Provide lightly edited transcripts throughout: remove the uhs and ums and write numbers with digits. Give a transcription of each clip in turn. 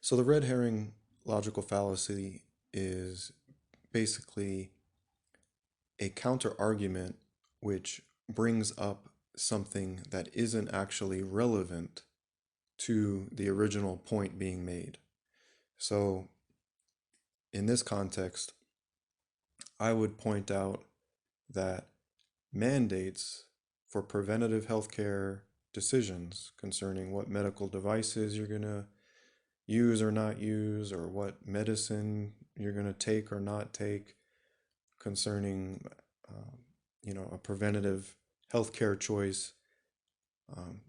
So the red herring logical fallacy is basically a counter argument which brings up something that isn't actually relevant to the original point being made. So in this context, I would point out that mandates for preventative healthcare decisions concerning what medical devices you're going to use or not use, or what medicine you're going to take or not take, concerning, um, a preventative healthcare choice, um,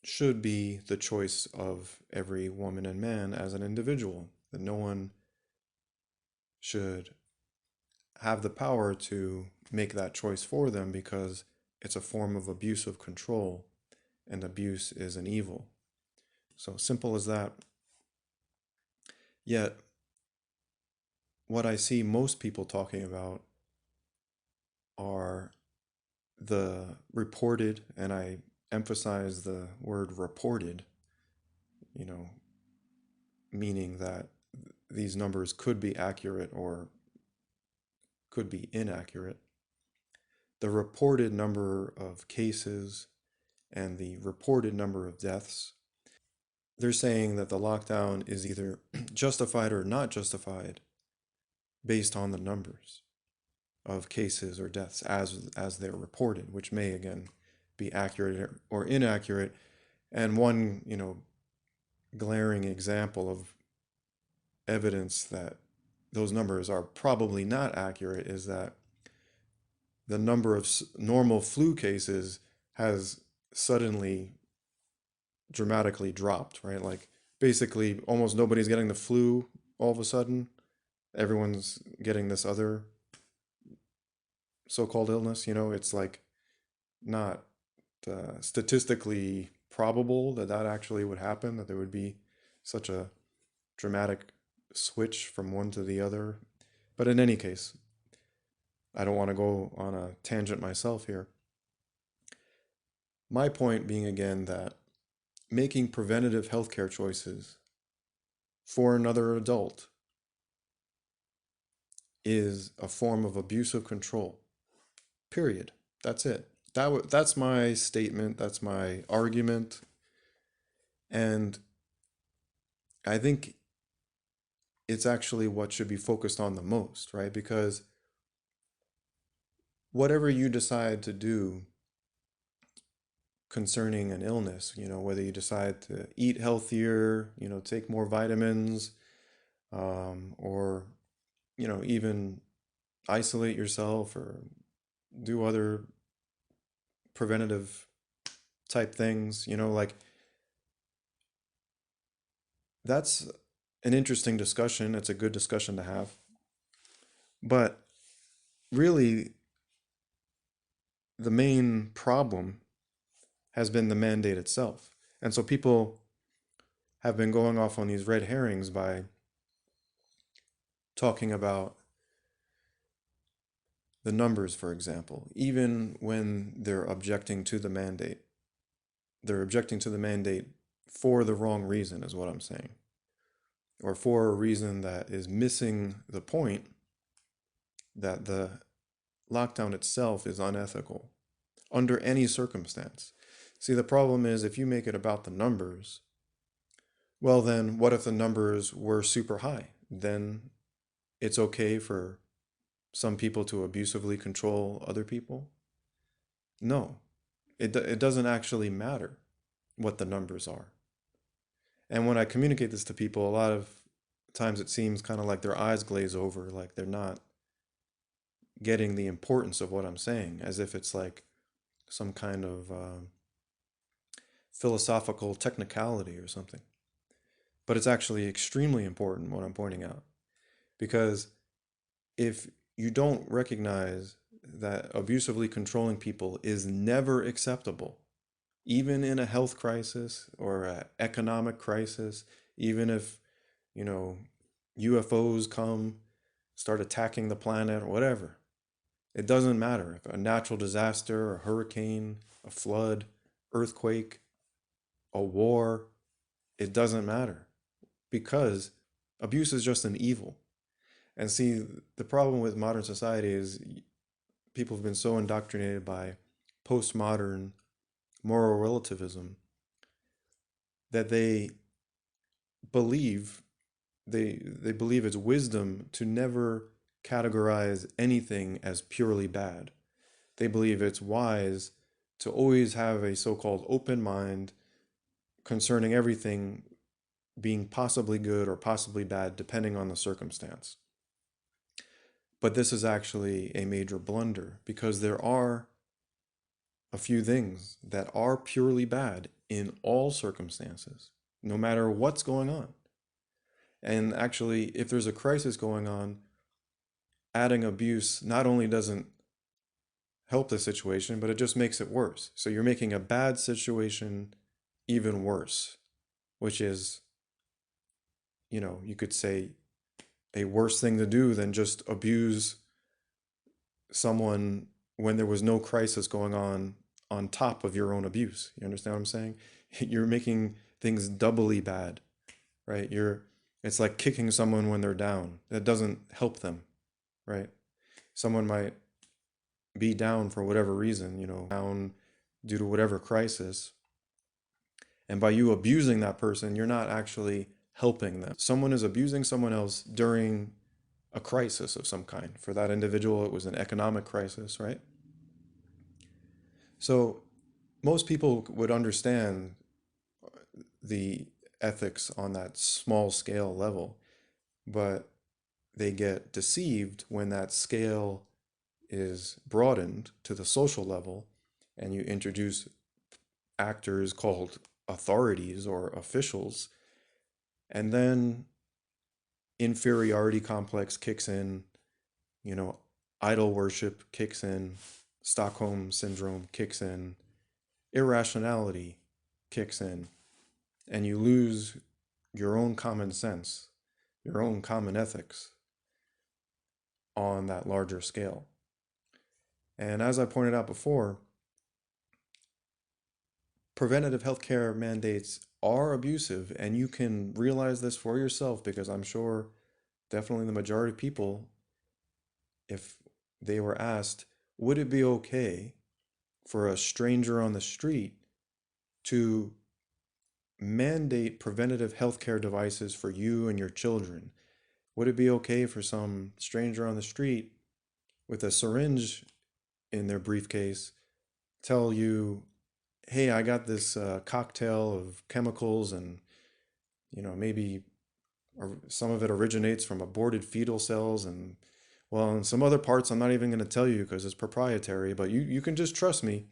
should be the choice of every woman and man as an individual. That no one should have the power to make that choice for them because it's a form of abuse of control, and abuse is an evil. So simple as that. Yet, what I see most people talking about are the reported, and I emphasize the word reported, you know, meaning that these numbers could be accurate or could be inaccurate. The reported number of cases and the reported number of deaths, they're saying that the lockdown is either justified or not justified based on the numbers of cases or deaths as they're reported, which may again be accurate or inaccurate. And one, glaring example of evidence that those numbers are probably not accurate is that the number of normal flu cases has suddenly dramatically dropped, right? Like basically almost nobody's getting the flu all of a sudden. Everyone's getting this other so-called illness. It's like not statistically probable that that actually would happen, that there would be such a dramatic switch from one to the other. But in any case, I don't want to go on a tangent myself here. My point being again that making preventative healthcare choices for another adult is a form of abuse of control. Period. That's it. That's my statement. That's my argument. And I think it's actually what should be focused on the most, right? Because whatever you decide to do concerning an illness, whether you decide to eat healthier, take more vitamins, or, even isolate yourself or do other preventative type things, like that's an interesting discussion. It's a good discussion to have. But really, the main problem has been the mandate itself. And so people have been going off on these red herrings by talking about the numbers, for example, even when they're objecting to the mandate. They're objecting to the mandate for the wrong reason, is what I'm saying, or for a reason that is missing the point that the lockdown itself is unethical under any circumstance. See, the problem is if you make it about the numbers, well, then what if the numbers were super high? Then it's okay for some people to abusively control other people? No, it doesn't actually matter what the numbers are. And when I communicate this to people, a lot of times it seems kind of like their eyes glaze over, like they're not getting the importance of what I'm saying, as if it's like some kind of philosophical technicality or something. But it's actually extremely important what I'm pointing out. Because if you don't recognize that abusively controlling people is never acceptable, even in a health crisis or an economic crisis, even if, you know, UFOs come, start attacking the planet or whatever. It doesn't matter if a natural disaster, a hurricane, a flood, earthquake, a war, it doesn't matter because abuse is just an evil. And see, the problem with modern society is people have been so indoctrinated by postmodern moral relativism that believe they believe it's wisdom to never categorize anything as purely bad. They believe it's wise to always have a so-called open mind concerning everything being possibly good or possibly bad depending on the circumstance. But this is actually a major blunder because there are a few things that are purely bad in all circumstances, no matter what's going on. And actually, if there's a crisis going on, adding abuse not only doesn't help the situation, but it just makes it worse. So you're making a bad situation even worse, which is, you could say a worse thing to do than just abuse someone when there was no crisis going on top of your own abuse. You understand what I'm saying? You're making things doubly bad, right? It's like kicking someone when they're down. That doesn't help them, right? Someone might be down for whatever reason, down due to whatever crisis. And by you abusing that person, you're not actually helping them. Someone is abusing someone else during a crisis of some kind. For that individual, it was an economic crisis, right? So most people would understand the ethics on that small scale level, but they get deceived when that scale is broadened to the social level and you introduce actors called authorities or officials, and then inferiority complex kicks in, you know, idol worship kicks in, Stockholm syndrome kicks in, irrationality kicks in, and you lose your own common sense, your own common ethics on that larger scale. And as I pointed out before, preventative healthcare mandates are abusive, and you can realize this for yourself because I'm sure definitely the majority of people, if they were asked, would it be okay for a stranger on the street to mandate preventative healthcare devices for you and your children? Would it be okay for some stranger on the street with a syringe in their briefcase tell you, hey, I got this cocktail of chemicals and, maybe some of it originates from aborted fetal cells and, well, and some other parts I'm not even going to tell you because it's proprietary, but you can just trust me.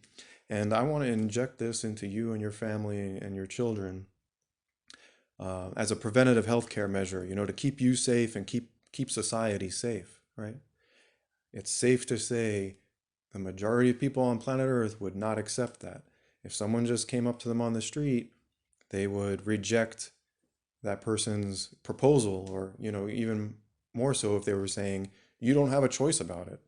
And I want to inject this into you and your family and your children as a preventative healthcare measure, to keep you safe and keep society safe, right? It's safe to say the majority of people on planet Earth would not accept that. If someone just came up to them on the street, they would reject that person's proposal, or, even more so if they were saying, you don't have a choice about it.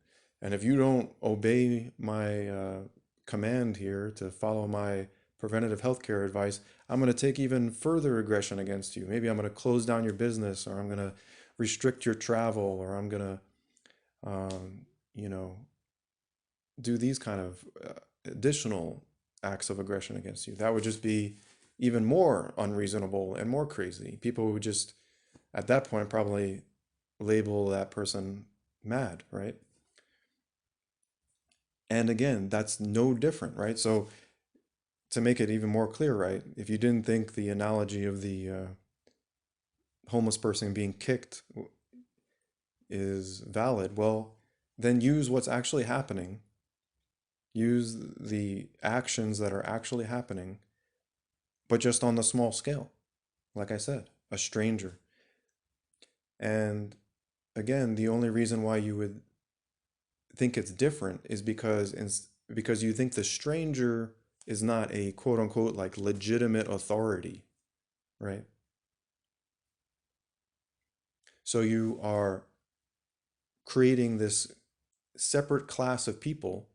And if you don't obey my command here to follow my preventative healthcare advice, I'm going to take even further aggression against you. Maybe I'm going to close down your business, or I'm going to restrict your travel, or I'm going to, you know, do these kind of additional acts of aggression against you. That would just be even more unreasonable and more crazy. People would just, at that point, probably label that person mad, right? And again, that's no different, right? So to make it even more clear, right? If you didn't think the analogy of the homeless person being kicked is valid, well, then use what's actually happening. Use the actions that are actually happening, but just on the small scale. Like I said, a stranger. And again, the only reason why you would think it's different is because you think the stranger is not a quote unquote like legitimate authority, right? So you are creating this separate class of people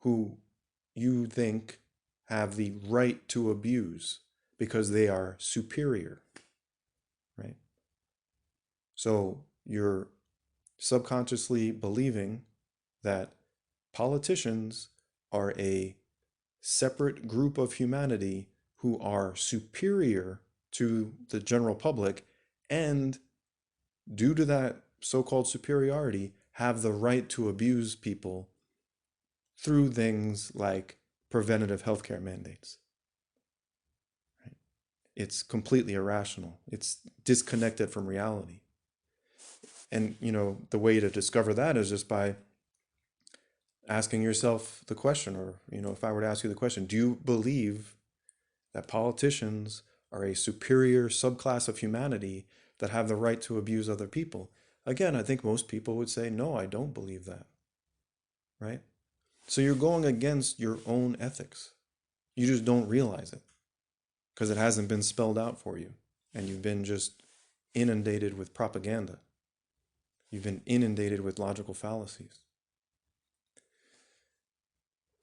who you think have the right to abuse because they are superior. So you're subconsciously believing that politicians are a separate group of humanity who are superior to the general public, and due to that so-called superiority, have the right to abuse people through things like preventative healthcare mandates. Right? It's completely irrational. It's disconnected from reality. And the way to discover that is just by asking yourself the question, or if I were to ask you the question, do you believe that politicians are a superior subclass of humanity that have the right to abuse other people? Again, I think most people would say, no, I don't believe that, right? So you're going against your own ethics. You just don't realize it because it hasn't been spelled out for you. And you've been just inundated with propaganda. You've been inundated with logical fallacies.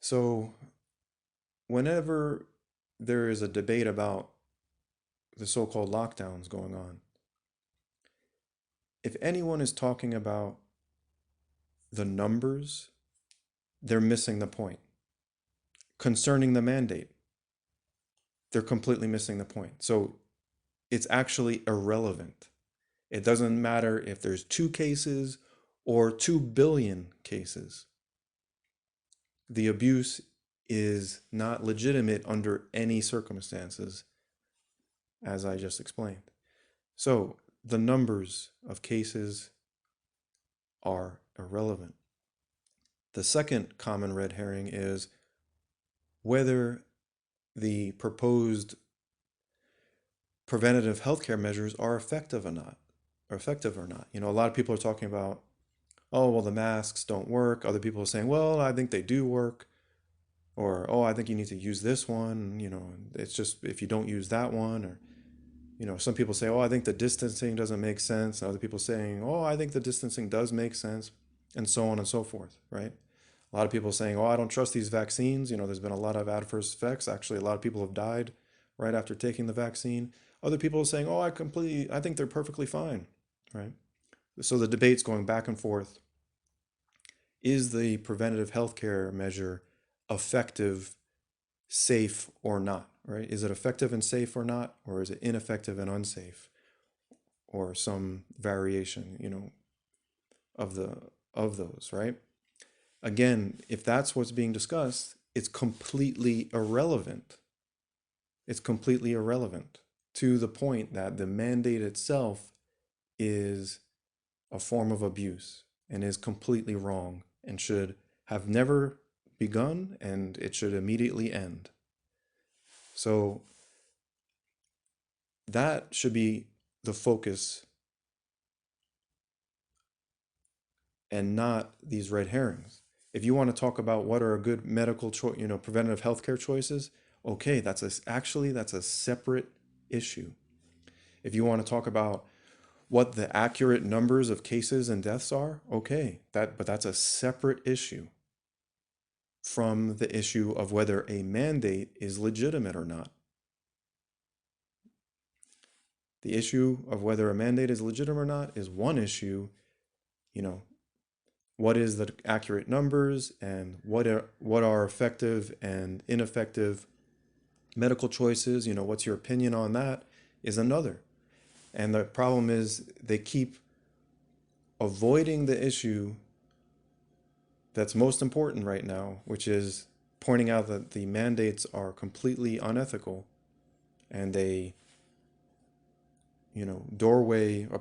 So whenever there is a debate about the so-called lockdowns going on, if anyone is talking about the numbers, they're missing the point. Concerning the mandate, they're completely missing the point. So it's actually irrelevant. It doesn't matter if there's 2 cases or 2 billion cases. The abuse is not legitimate under any circumstances, as I just explained. So the numbers of cases are irrelevant. The second common red herring is whether the proposed preventative healthcare measures are effective or not. A lot of people are talking about, oh, well, the masks don't work. Other people are saying, well, I think they do work. Or, oh, I think you need to use this one. It's just if you don't use that one. Or, some people say, oh, I think the distancing doesn't make sense. And other people saying, oh, I think the distancing does make sense. And so on and so forth, right? A lot of people saying, oh, I don't trust these vaccines. There's been a lot of adverse effects. Actually, a lot of people have died right after taking the vaccine. Other people are saying, oh, I think they're perfectly fine, right? So the debate's going back and forth. Is the preventative healthcare measure effective, safe, or not, right? Is it effective and safe or not? Or is it ineffective and unsafe? Or some variation, of those, right? Again, if that's what's being discussed, it's completely irrelevant. It's completely irrelevant to the point that the mandate itself is a form of abuse and is completely wrong and should have never begun, and it should immediately end. So that should be the focus and not these red herrings. If you want to talk about what are a good medical choice, preventative healthcare choices, okay, that's a separate issue. If you want to talk about what the accurate numbers of cases and deaths are, okay, but that's a separate issue from the issue of whether a mandate is legitimate or not. The issue of whether a mandate is legitimate or not is one issue. What is the accurate numbers, and what are effective and ineffective medical choices? What's your opinion on that is another. And the problem is they keep avoiding the issue that's most important right now, which is pointing out that the mandates are completely unethical, and a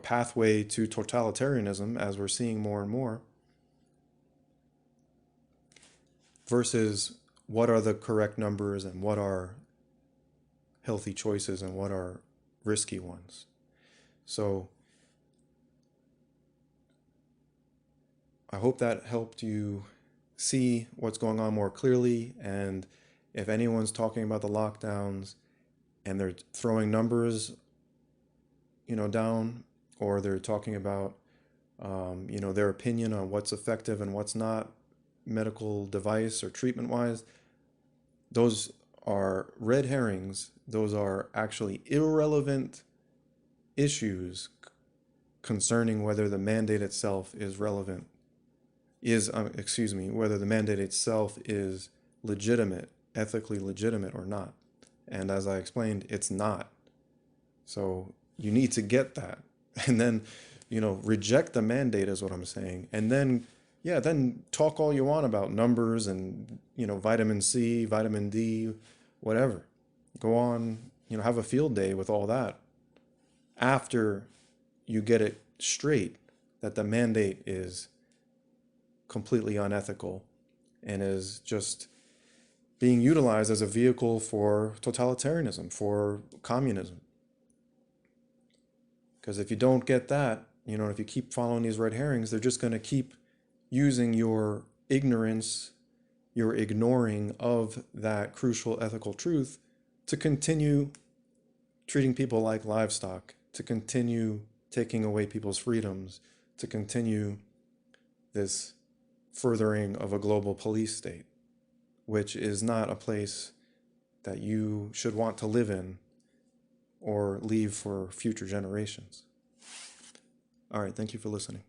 pathway to totalitarianism, as we're seeing more and more, versus what are the correct numbers and what are healthy choices and what are risky ones. So I hope that helped you see what's going on more clearly. And if anyone's talking about the lockdowns and they're throwing numbers, down, or they're talking about, their opinion on what's effective and what's not, medical device or treatment wise, those are red herrings. Those are actually irrelevant issues concerning whether the mandate itself is relevant, whether the mandate itself is legitimate, ethically legitimate or not. And as I explained, it's not. So you need to get that. And then, reject the mandate is what I'm saying. And then, yeah, then talk all you want about numbers and, vitamin C, vitamin D, whatever. Go on, have a field day with all that after you get it straight that the mandate is completely unethical and is just being utilized as a vehicle for totalitarianism, for communism. Because if you don't get that, if you keep following these red herrings, they're just going to keep using your ignorance, your ignoring of that crucial ethical truth to continue treating people like livestock, to continue taking away people's freedoms, to continue this furthering of a global police state, which is not a place that you should want to live in or leave for future generations. All right, thank you for listening.